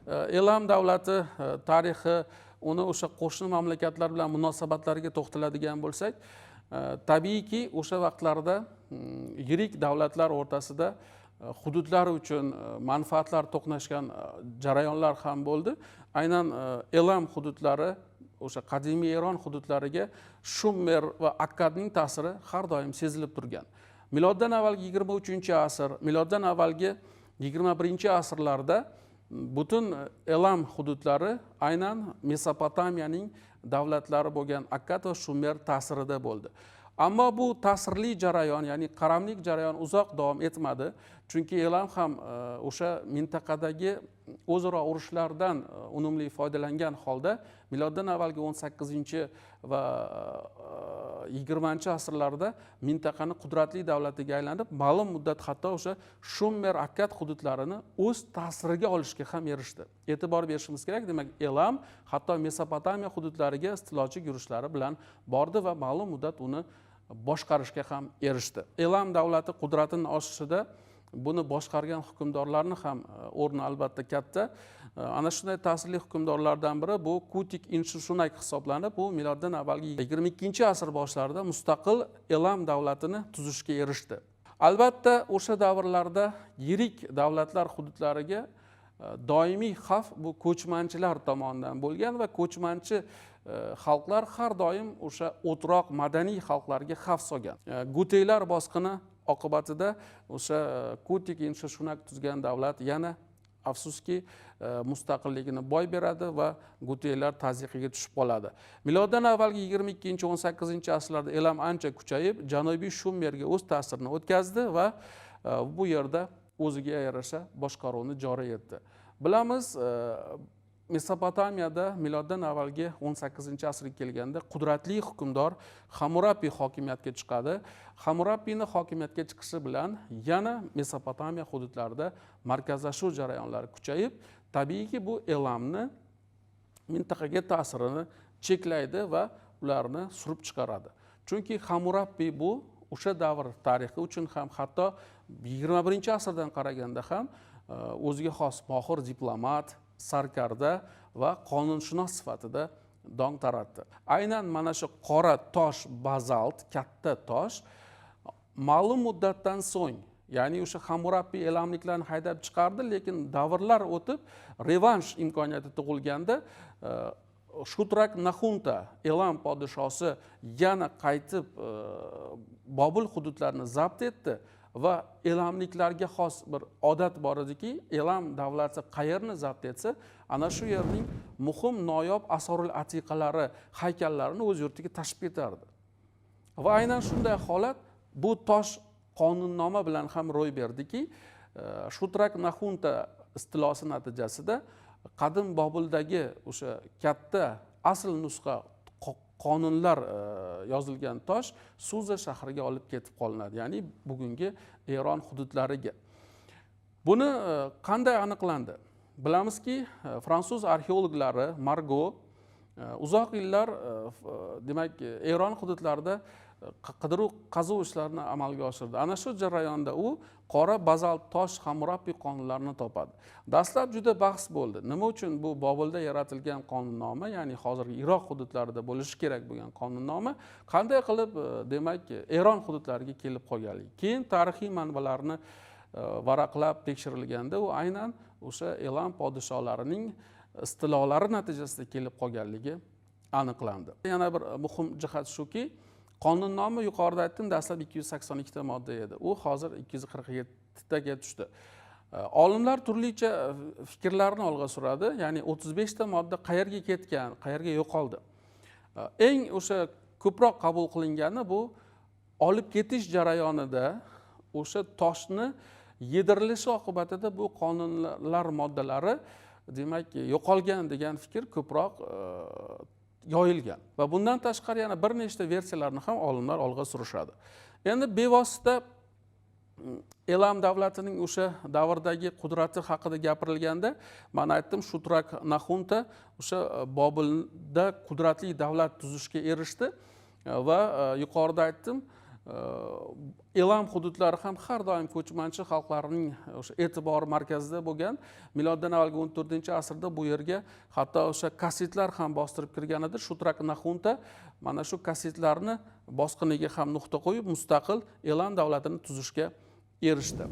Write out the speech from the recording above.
Elam davlati tarixi, uni o'sha qo'shni mamlakatlar bilan munosabatlariga to'xtaladigan bo'lsak, tabiiyki o'sha vaqtlarda yirik davlatlar o'rtasida hududlar uchun manfaatlar to'qnashgan jarayonlar ham bo'ldi. Aynan Elam hududlari o'sha qadimiy Eron hududlariga Shumer va Akkadning ta'siri har doim sezilib turgan. Miloddan avvalgi 23-asr, miloddan avvalgi 21-asrlarda butun Elam hududlari aynan Mesopotamiyaning davlatlari bo'lgan Akkad va Shumer ta'sirida bo'ldi. Ammo bu ta'sirli jarayon, ya'ni qaramlik jarayon uzoq davom etmadi. Chunki Elam ham o'sha mintaqadagi o'zaro urushlardan unumli foydalangan holda miloddan avvalgi 18 va 20-asrlarda mintaqani qudratli davlatiga aylanib, ma'lum muddat hatto o'sha Shumer Akkad hududlarini o'z ta'siriga olishga ham erishdi. E'tibor berishimiz kerak. Demak, Elam hatto Mesopotamiya hududlariga istilochi yurishlari bilan bordi va ma'lum muddat uni boshqarishga ham erishdi. Elam davlati qudratining oshishida buni boshqargan hukmdorlarning ham o'rni albatta katta. Ana shunday ta'sirli hukmdorlardan biri bu Kutik Inshushunak hisoblanib, u miloddan avvalgi 22-asr boshlarida mustaqil Elam davlatini tuzishga erishdi. Albatta, o'sha davrlarda yirik davlatlar hududlariga doimiy xavf bu ko'chmanchilar tomonidan bo'lgan va ko'chmanchi xalqlar har doim o'sha o'troq madaniy xalqlarga xavf solgan. Guteylar bosqini oqibatida o'sha Kutik Inshushunak tuzgan davlat yana afsuski mustaqilligini boy beradi va Guteylar tazyiqiga tushib qoladi. Miloddan avvalgi 22-18-asrlarda Elam ancha kuchayib, Janubiy Shumerga o'z ta'sirini o'tkazdi va bu yerda o'ziga yarasha boshqaruvni joriy etdi. Bilamiz, Mesopotamiyada miloddan avvalgi 18-asrga kelganda qudratli hukmdor Hammurapi hokimiyatga chiqadi. Hammurapini hokimiyatga chiqishi bilan yana Mesopotamiya hududlarida markazlashuv jarayonlari kuchayib, tabiiyki bu Elamni mintaqaga ta'sirini cheklaydi va ularni surib chiqaradi. Chunki Hammurapi bu o'sha davr tarixi uchun ham, hatto 21-asrdan qaraganda ham o'ziga xos mohir diplomat, sarkarda va qonunshunos sifatida dong taratdi. Aynan mana shu qora tosh, bazalt, katta tosh ma'lum muddatdan so'ng, ya'ni o'sha Hammurapi elamliklarni haydab chiqardi, lekin davrlar o'tib revansh imkoniyati tug'ilganda Shutrak Naxunta Elam podshosi yana qaytib Bobul hududlarini zabt etdi va elamliklarga xos bir odat bor ediki, Elam davlati qayerni zabt etsa, ana shu yerning muhim noyob asorul atiqalari, haykallarini o'z yurtiga tashib ketardi. Va aynan shunday holat bu tosh qonunnoma bilan ham ro'y berdiki, Shutrak Naxunta istilosi natijasida qadim Bobuldagi o'sha katta asl nusxa qonunlar yozilgan tosh Suza shahriga olib ketib qolinadi, ya'ni bugungi Eron hududlariga. Buni qanday aniqlandi? Bilamizki, fransuz arxeologlari Margot uzoq yillar demak Eron hududlarida qidiruv qazuv ishlarini amalga oshirdi. Ana shu jarayonda u qora bazalt tosh Hammurapi qonunlarini topadi. Dastlab juda bahs bo'ldi. Nima uchun bu Bobulda yaratilgan qonunnoma, ya'ni hozirgi Iroq hududlarida bo'lishi kerak bo'lgan qonunnoma qanday qilib demak Eron hududlariga kelib qolganligi. Keyin tarixiy manbalarni varaqlab tekshirilganda u aynan o'sha Elam podsholarining istilolari natijasida kelib qolganligi aniqlandi. Yana bir muhim jihat shuki, qonunnoma yuqorida aytdim, dastlab 282 ta modda edi. U hozir 247 taga tushdi. Olimlar turlicha fikrlarni olg'a suradi. Ya'ni 35 ta modda qayerga ketgan, qayerga yo'qoldi. Eng o'sha ko'proq qabul qilingani bu olib ketish jarayonida o'sha toshni yedirilishi oqibatida bu qonunlar moddalari demak yo'qolgan degan fikr ko'proq yoyilgan va bundan tashqari yana bir nechta versiyalarni ham olimlar olg'a surishadi. Endi bevosita Elam davlatining o'sha davrdagi qudrati haqida gapirilganda, men aytdim, Shutrak Naxunta o'sha Bobilda qudratli davlat tuzishga erishdi va yuqorida aytdim, elam hududlari ham har doim ko'chmanchi xalqlarning o'sha e'tibori markazida bo'lgan. Miloddan avvalgi 14-asrda bu yerga hatto o'sha kassetlar ham bostirib kirgan edi. Shutrak Naxunta mana shu kassetlarni bosqiniga ham nuqta qo'yib, mustaqil elam davlatini tuzishga erishdi.